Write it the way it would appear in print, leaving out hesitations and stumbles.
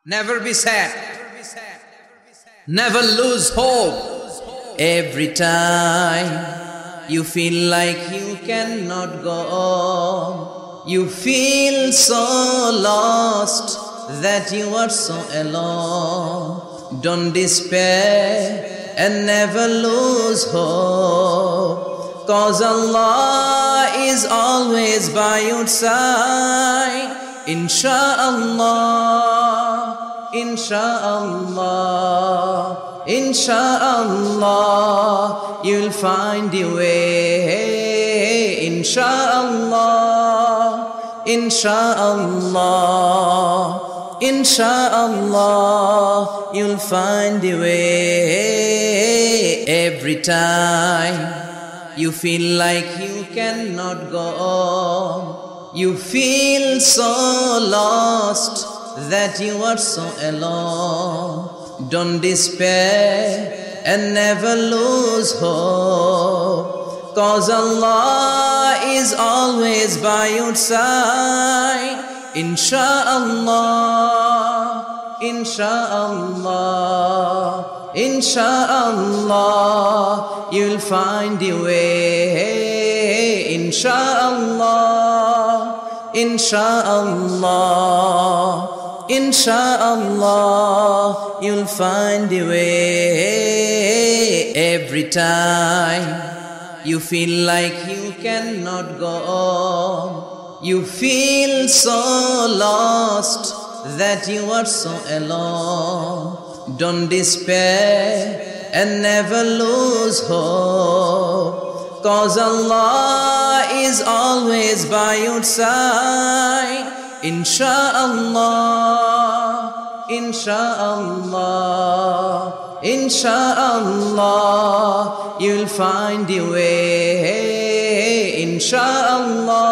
Never be sad. Never lose hope. Every time you feel like you cannot go on, you feel so lost that you are so alone. Don't despair and never lose hope, 'cause Allah is always by your side. Insha'Allah, Insha'Allah, Insha'Allah, you'll find your way. Insha'Allah, Insha'Allah, Insha'Allah, you'll find your way. Every time you feel like you cannot go on, you feel so lost that you are so alone. Don't despair and never lose hope, 'cause Allah is always by your side. Insha'Allah, Insha'Allah, Insha'Allah, you'll find your way. Insha'Allah, Insha'Allah, Insha'Allah, you'll find the way. Every time you feel like you cannot go on, you feel so lost that you are so alone. Don't despair and never lose hope, 'cause Allah is always by your side. Insha'Allah, Insha'Allah, Insha'Allah, you'll find your way. Insha'Allah,